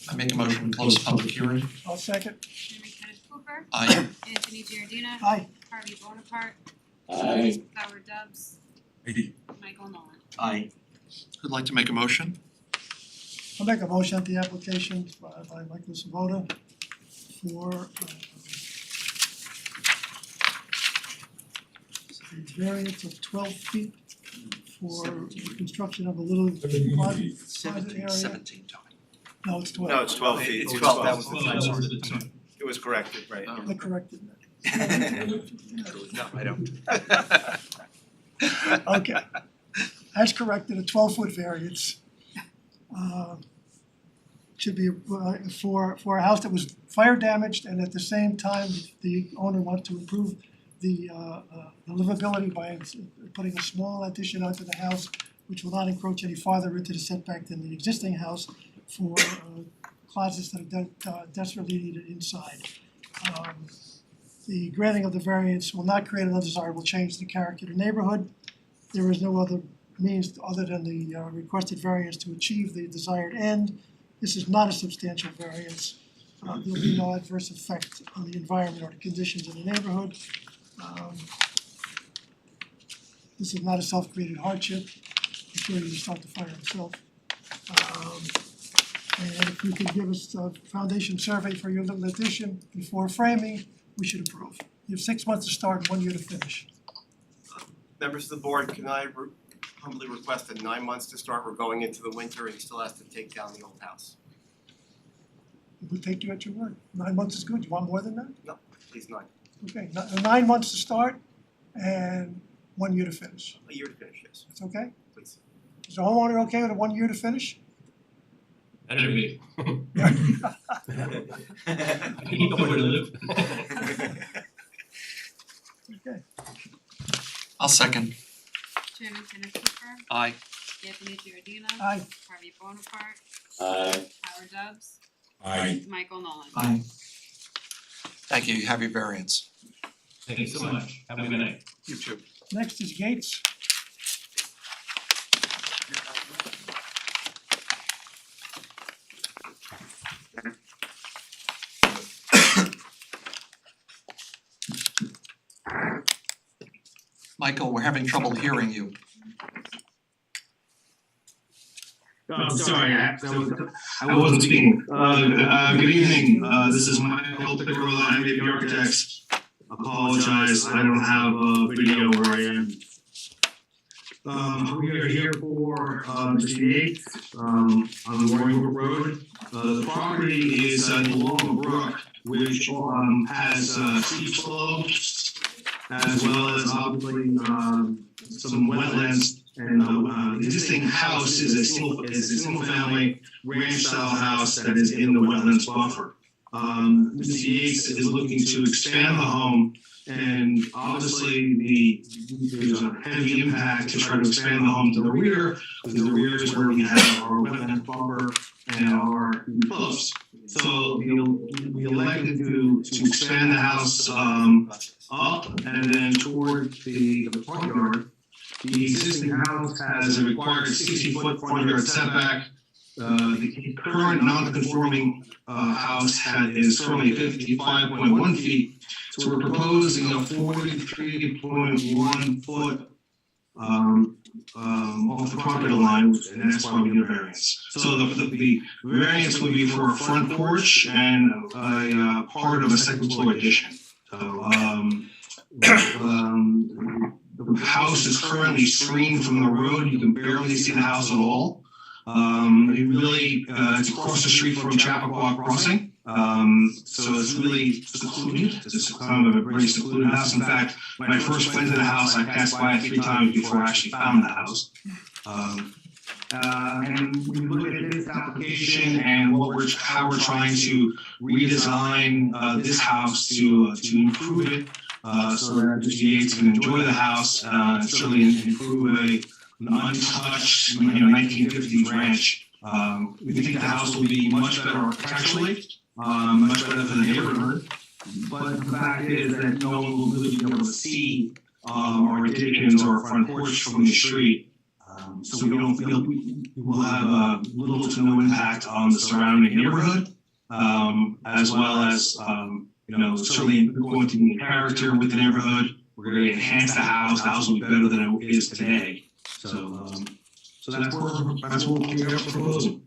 I make a motion to close the public hearing. I'll second. Chairman Kenneth Cooper. Aye. Anthony Giardina. Aye. Harvey Bonaparte. Aye. Howard Dubs. Aye. Michael Nolan. Aye. Who'd like to make a motion? I'll make a motion that the application by Michael Savona for a variance of 12 feet for the construction of a little closet area. 17. No, it's 12. No, it's 12 feet. It's 12, that was the Well, typo. that's the time. It was corrected, right? I corrected that. No, I don't. Okay. As corrected, a 12-foot variance should be for a house that was fire damaged, and at the same time, the owner wants to improve the livability by putting a small addition onto the house, which will not encroach any farther into the setback than the existing house for closets that are desperately needed inside. The granting of the variance will not create an undesirable change to the character of the neighborhood. There is no other means other than the requested variance to achieve the desired end. This is not a substantial variance. There will be no adverse effect on the environment or the conditions in the neighborhood. This is not a self-created hardship. I'm sure you start the fire himself. And if you could give us a foundation survey for your little addition before framing, we should approve. You have 6 months to start and 1 year to finish. Members of the board, can I humbly request that 9 months to start? We're going into the winter and he still has to take down the old house. We'll take you at your word. 9 months is good. You want more than that? No, please 9. Okay, 9 months to start and 1 year to finish. A year to finish, yes, That's okay? please. Is the homeowner okay with a 1 year to finish? That'd be. I need somewhere to live. Okay. I'll second. Chairman Kenneth Cooper. Aye. Anthony Giardina. Aye. Harvey Bonaparte. Aye. Howard Dubs. Aye. Michael Nolan. Aye. Thank you, you have your variance. Thank you so much. Have a good night. You too. Next is Yates. Michael, we're having trouble hearing you. I'm sorry, I wasn't speaking. Good evening, this is Michael Picarola, I'm the Architects. Apologize, I don't have a video where I am. We are here for Mr. Yates on Warringwood Road. The property is along a brook which has steep slopes as well as obviously some wetlands. And the existing house is a single family ranch style house that is in the wetlands buffer. Mr. Yates is looking to expand the home, and obviously there's a heavy impact to try to expand the home to the rear, because the rear is where we have our wetland buffer and our slopes. So we elected to expand the house up and then toward the front yard. The existing house has a required 60-foot front yard setback. The current non-conforming house is currently 55.1 feet. So we're proposing a 43.1 foot off the property line, and that's why we need a variance. So the variance would be for a front porch and a part of a second floor addition. So the house is currently screened from the road. You can barely see the house at all. It's across the street from Chappaqua Crossing. So it's really secluded. It's kind of a very secluded house. In fact, when I first went to the house, I passed by it 3 times before I actually found the house. And when you look at this application and how we're trying to redesign this house to improve it, so that Mr. Yates can enjoy the house, and certainly improve an untouched, 1950s ranch. We think the house will be much better architecturally, much better for the neighborhood. But the fact is that no one will really be able to see our additions or front porch from the street. So we don't feel we will have little to no impact on the surrounding neighborhood, as well as certainly going to be in character with the neighborhood. We're going to enhance the house. The house will be better than it is today. So that's what we are proposing.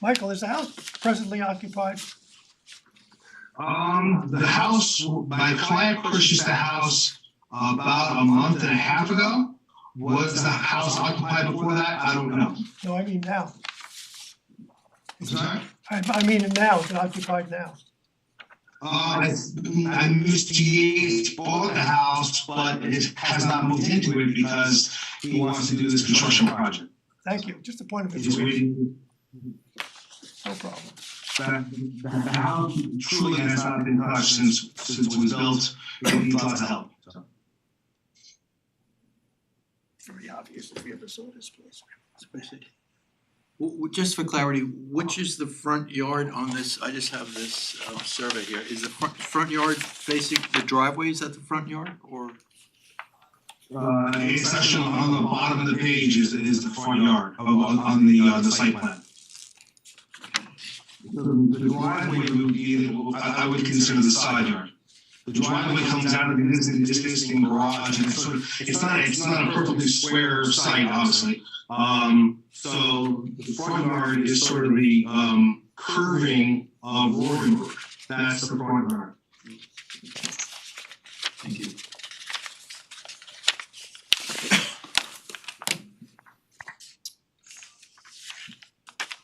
Michael, is the house presently occupied? The house, my client purchased the house about a month and a half ago. Was the house occupied before that? I don't know. No, I mean now. I'm sorry? I mean now, is it occupied now? Mr. Yates bought the house, but it has not moved into it because he wants to do this construction project. Thank you, just a point of He's information. waiting. No problem. The house truly has not been touched since it was built. It needs lots of help. So. Very obvious if we ever saw this place. Just for clarity, which is the front yard on this? I just have this survey here. Is the front yard facing the driveway? Is that the front yard or? It's actually on the bottom of the page is the front yard on the site plan. The driveway would be, I would consider the side yard. The driveway comes out of the existing garage, and it's not a perfectly square site, obviously. So the front yard is sort of the curving of Roaring Brook. That's the front yard. Thank you.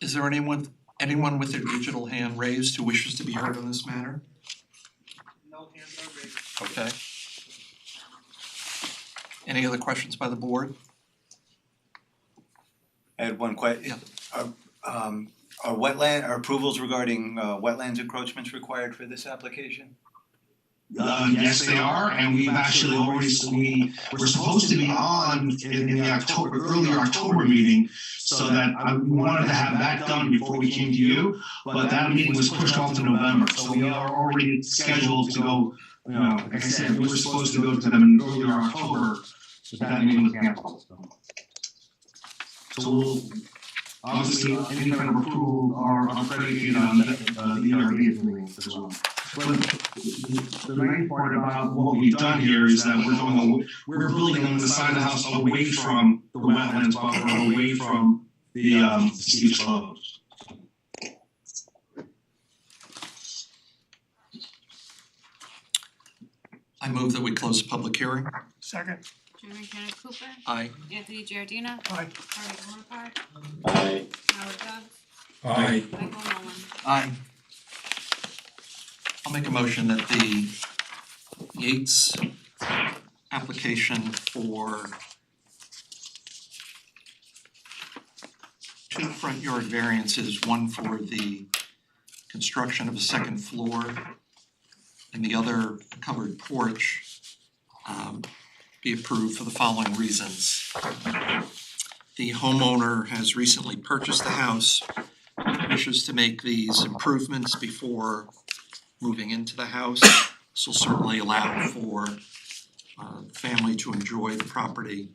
Is there anyone with their digital hand raised who wishes to be heard on this matter? No hands are raised. Okay. Any other questions by the board? I had one question. Are approvals regarding wetlands encroachments required for this application? Yes, they are, and we've actually already, we're supposed to be on in the early October meeting, so that we wanted to have that done before we came to you, but that meeting was pushed off to November, so we are already scheduled to go, like I said, we were supposed to go to them in earlier October, but that meeting was canceled, so we'll, obviously, any kind of approval are predicated on the ERB agreement as well. But the nice part about what we've done here is that we're building on the side of the house away from the wetlands buffer, away from the steep slopes. I move that we close the public hearing. Second. Chairman Kenneth Cooper. Aye. Anthony Giardina. Aye. Harvey Bonaparte. Aye. Howard Dubs. Aye. Michael Nolan. Aye. I'll make a motion that the Yates application for two front yard variances, one for the construction of a second floor and the other covered porch, be approved for the following reasons. The homeowner has recently purchased the house, wishes to make these improvements before moving into the house. This will certainly allow for family to enjoy the property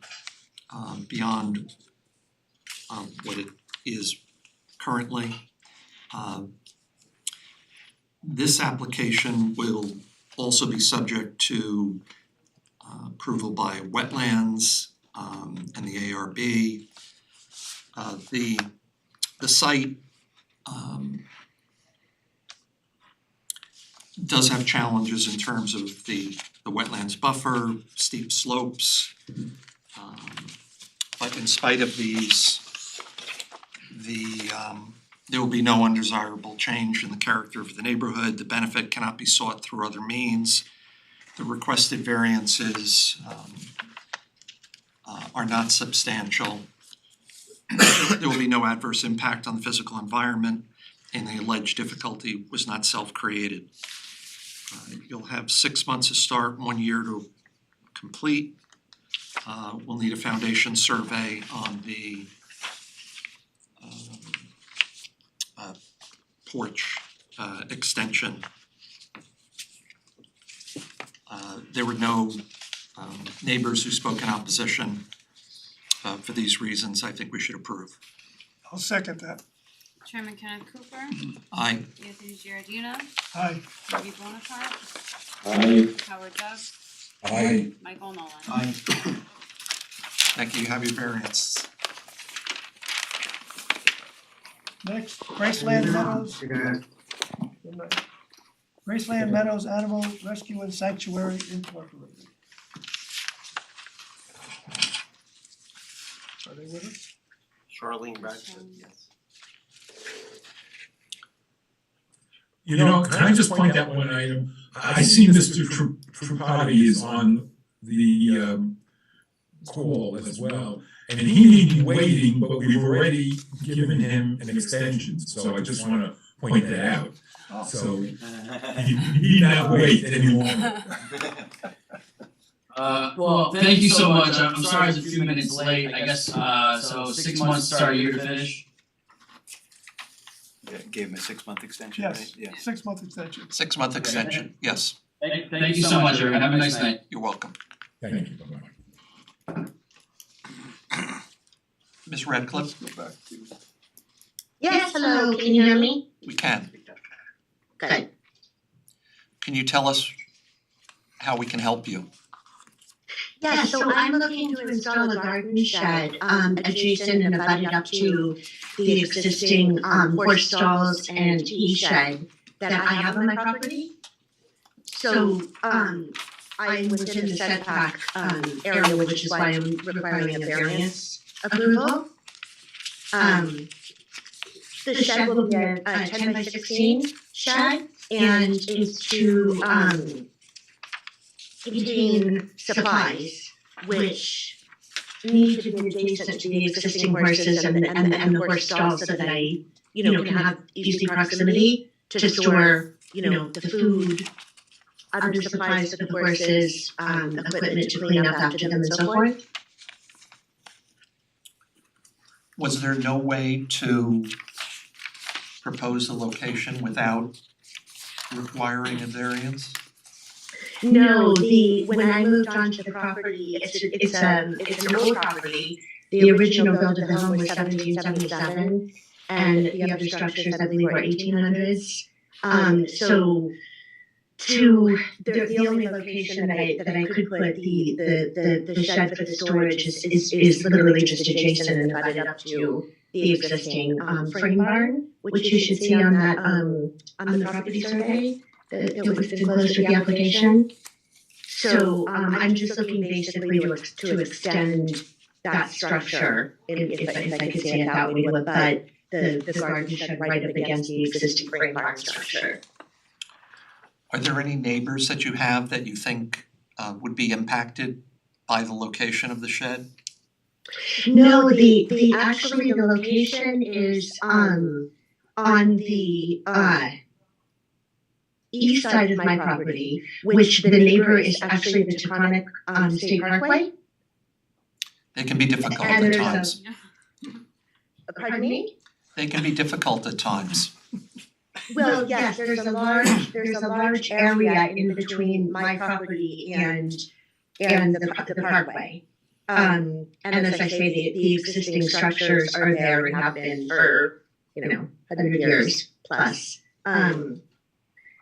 beyond what it is currently. This application will also be subject to approval by wetlands and the ARB. The site does have challenges in terms of the wetlands buffer, steep slopes. But in spite of these, there will be no undesirable change in the character of the neighborhood. The benefit cannot be sought through other means. The requested variances are not substantial. There will be no adverse impact on the physical environment, and the alleged difficulty was not self-created. You'll have 6 months to start, 1 year to complete. We'll need a foundation survey on the porch extension. There were no neighbors who spoke in opposition. For these reasons, I think we should approve. I'll second that. Chairman Kenneth Cooper. Aye. Anthony Giardina. Aye. Vicky Bonaparte. Aye. Howard Dubs. Aye. Michael Nolan. Aye. Thank you, you have your variance. Next, Graceland Meadows. Graceland Meadows Animal Rescue and Sanctuary Incorporated. Are they with us? Charlene Bradford, yes. You know, can I just point out one item? I see Mr. Trupati is on the call as well. And he may be waiting, but we've already given him an extension, so I just wanna point that out. So he need not wait any longer. Well, thank you so much. I'm sorry it's a few minutes late. I guess, so 6 months to start, a year to finish. Yeah, gave him a 6-month extension, right? Yes, Yeah. 6-month extension. 6-month extension, yes. Thank you so much, everyone. Have a nice night. You're welcome. Thank you, bye-bye. Ms. Radcliffe, Let's go back to. Yes, hello, can you hear me? we can. Good. Can you tell us how we can help you? Yeah, so I'm looking to install a garden shed adjacent and abutted up to the existing horse stalls and tea shed that I have on my property. So I'm within the setback area, which is why I'm requiring a variance approval. The shed will be a 10 by 16 shed, and it's to contain supplies which need to be adjacent to the existing horses and the horse stalls so that I, can have easy proximity to store, the food, other supplies for the horses, equipment to clean up after them and so forth. Was there no way to propose the location without requiring a variance? No, when I moved onto the property, it's an old property. The original build of the home was 1777, and the other structures I believe were 1800s. So the only location that I could put the shed for the storage is literally just adjacent and abutted up to the existing frame barn, which you should see on that on the property survey that was enclosed with the application. So I'm just looking basically to extend that structure, if I could say it that way, but the garden shed right up against the existing frame barn structure. Are there any neighbors that you have that you think would be impacted by the location of the shed? No, the location is on the east side of my property, which the neighbor is actually the Taconic State Parkway. They can be difficult at times. Pardon me? They can be difficult at times. Well, yes, there's a large area in between my property and the parkway. And as I say, the existing structures are there and have been for 100 years plus.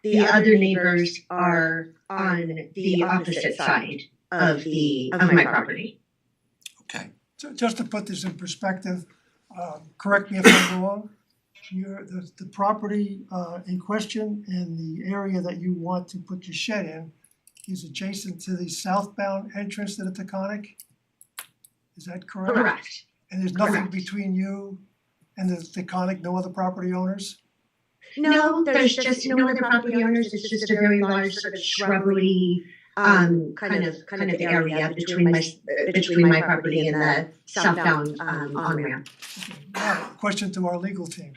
The other neighbors are on the opposite side of my property. Okay. So just to put this in perspective, correct me if I'm wrong, the property in question and the area that you want to put your shed in is adjacent to the southbound entrance to the Taconic? Is that correct? Correct. And there's nothing between you and the Taconic, no other property owners? No, there's just no other property owners, it's just a very large sort of shrubbery kind of the area between my property and the southbound on-ramp. Now, question to our legal team.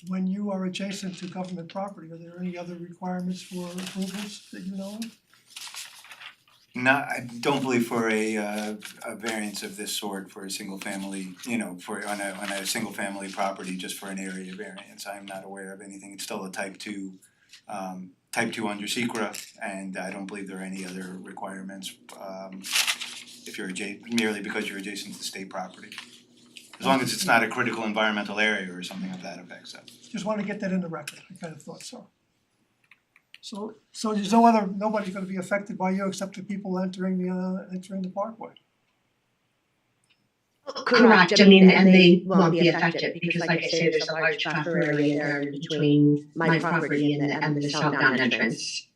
When you are adjacent to government property, are there any other requirements for approvals that you know of? No, I don't believe for a variance of this sort for a single family, on a single family property, just for an area variance, I'm not aware of anything. It's still a type 2 under SECRA, and I don't believe there are any other requirements if you're merely because you're adjacent to state property. As long as it's not a critical environmental area or something of that effect, so. Just want to get that in the record, I kind of thought so. So there's nobody's gonna be affected by you except the people entering the parkway? Correct, I mean, and they won't be affected because like I say, there's a large buffer area there between my property and the southbound entrance.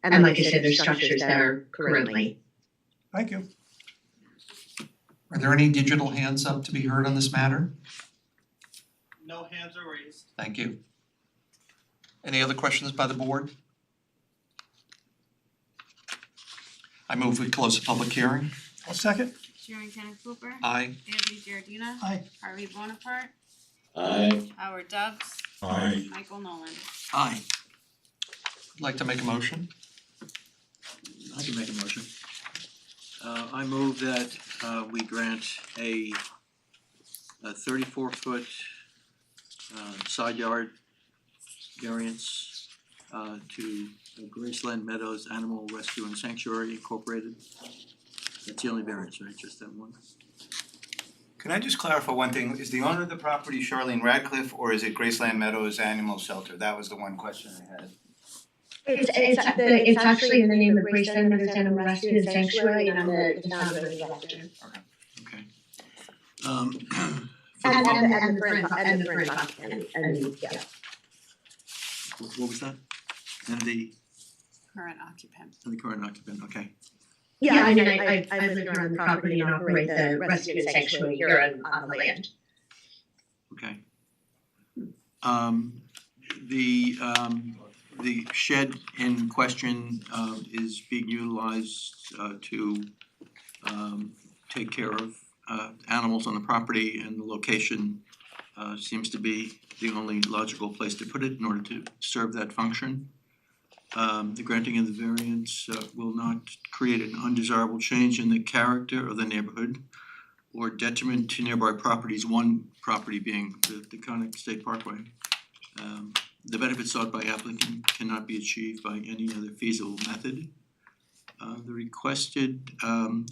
And like I said, there's structures there currently. Thank you. Are there any digital hands up to be heard on this matter? No hands are raised. Thank you. Any other questions by the board? I move we close the public hearing. I'll second. Chairman Kenneth Cooper. Aye. Anthony Giardina. Aye. Harvey Bonaparte. Aye. Howard Dubs. Aye. Michael Nolan. Aye. I'd like to make a motion. I can make a motion. I move that we grant a 34-foot side yard variance to Graceland Meadows Animal Rescue and Sanctuary Incorporated. That's the only variance, right? Just that one? Can I just clarify one thing? Is the owner of the property Charlene Radcliffe or is it Graceland Meadows Animal Shelter? That was the one question I had. It's actually in the name of Graceland Meadows Animal Rescue and Sanctuary, and I'm the founder and director. Okay. And the current occupant, and yeah. What was that? And the Current occupant. current occupant, okay. Yeah, I mean, I live here on the property and operate the rescue and sanctuary here on the land. Okay. The shed in question is being utilized to take care of animals on the property, and the location seems to be the only logical place to put it in order to serve that function. The granting of the variance will not create an undesirable change in the character of the neighborhood or detriment to nearby properties, one property being the Conic State Parkway. The benefits sought by applicant cannot be achieved by any other feasible method. The requested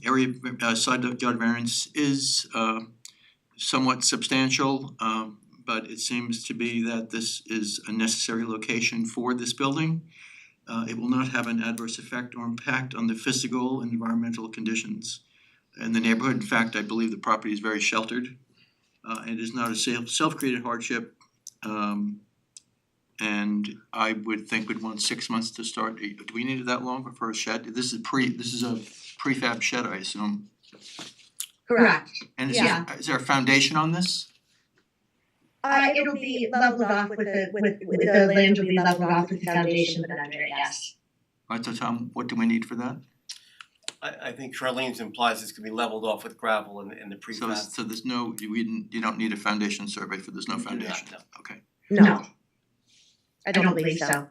area side yard variance is somewhat substantial, but it seems to be that this is a necessary location for this building. It will not have an adverse effect or impact on the physical and environmental conditions in the neighborhood. In fact, I believe the property is very sheltered. It is not a self-created hardship. And I would think we'd want 6 months to start. Do we need it that long for a shed? This is a prefab shed, I assume. Correct. And is there a foundation on this? It'll be leveled off with the land will be leveled off with the foundation put under it, yes. Right, so Tom, what do we need for that? I think Charlene's implies it's gonna be leveled off with gravel in the prefab. So there's no, you don't need a foundation survey for there's no foundation? No. Okay. No. I don't believe so.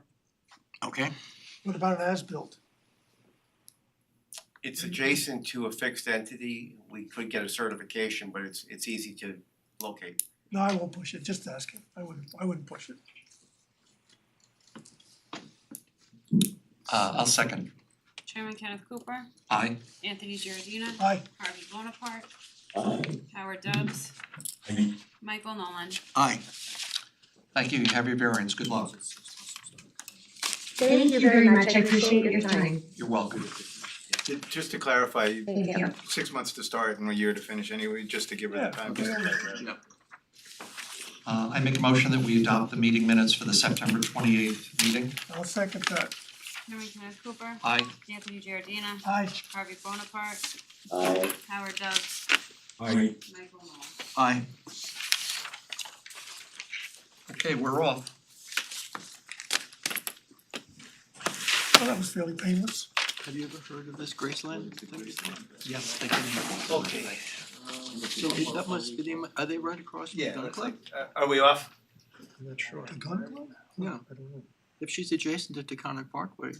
Okay. What about an as-built? It's adjacent to a fixed entity. We could get a certification, but it's easy to locate. No, I won't push it, just asking. I wouldn't push it. I'll second. Chairman Kenneth Cooper. Aye. Anthony Giardina. Aye. Harvey Bonaparte. Aye. Howard Dubs. Aye. Michael Nolan. Aye. Thank you. You have your variance. Good luck. Thank you very much, I appreciate your time. You're welcome. Just to clarify, Thank you. 6 months to start and a year to finish anyway, just to give her the time. Yeah. I make a motion that we adopt the meeting minutes for the September 28th meeting. I'll second that. Chairman Kenneth Cooper. Aye. Anthony Giardina. Aye. Harvey Bonaparte. Aye. Howard Dubs. Aye. Michael Nolan. Aye. Okay, we're off. Well, that was fairly painless. Have you ever heard of this Graceland? Yes, they can hear. Okay. So that must be the, are they right across from the Yeah, gun looks club? like, are we off? I'm not sure. The gun club? Yeah. I don't know. If she's adjacent to Taconic Parkway,